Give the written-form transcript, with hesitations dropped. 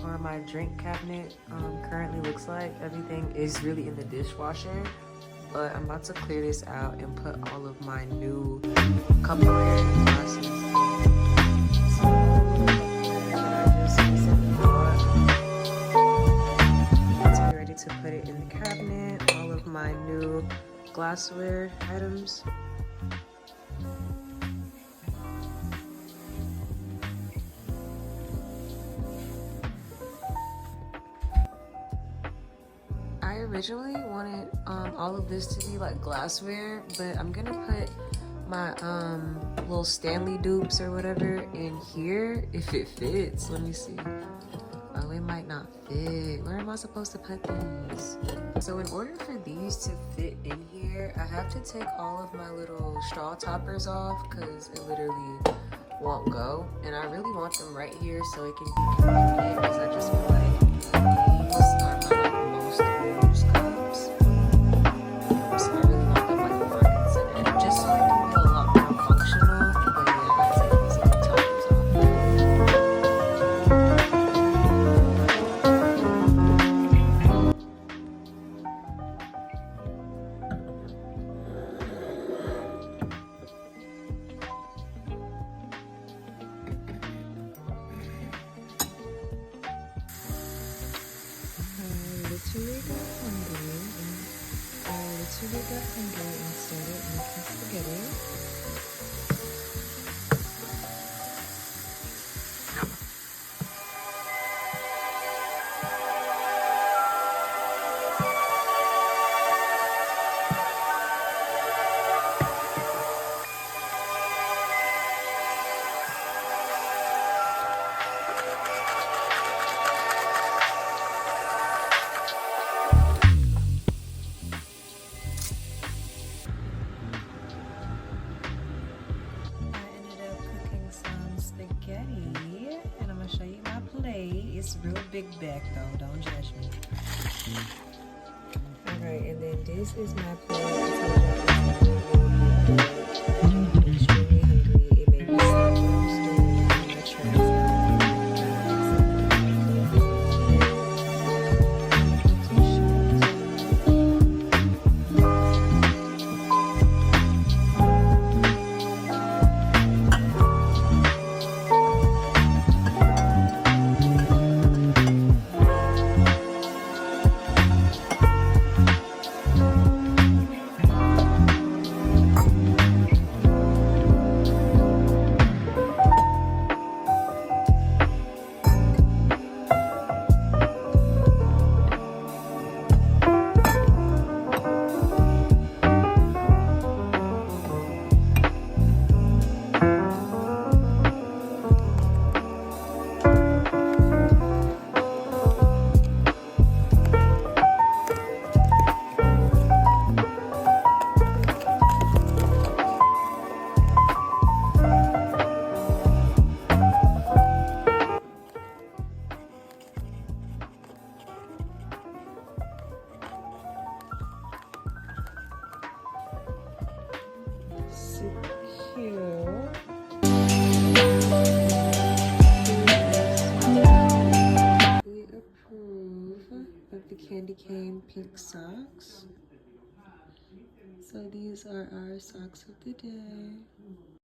or my drink cabinet currently looks like. Everything is really in the dishwasher, but I'm about to clear this out and put all of my new Cupware and glasses in. So, that I just recently bought. Let's be ready to put it in the cabinet. All of my new glassware items. I originally wanted all of this to be like glassware, but I'm gonna put my little Stanley dupes or whatever in here if it fits. Let me see. Oh, it might not fit. Where am I supposed to put these? So in order for these to fit in here, I have to take all of my little straw toppers off because it literally won't go. And I really want them right here so it can be convenient, because I just feel like these are my like most used cups. So I really want them like front and center, just so it can be a lot more functional. But yeah, I gotta take these little toppers off. Literally got hungry and started making spaghetti. And I'm gonna show you my plate. It's real big back though, don't judge me. Alright, and then this is my plate. I'm extremely hungry. It made me sick when I was doing my trip. The candy cane pink socks. So these are our socks of the day.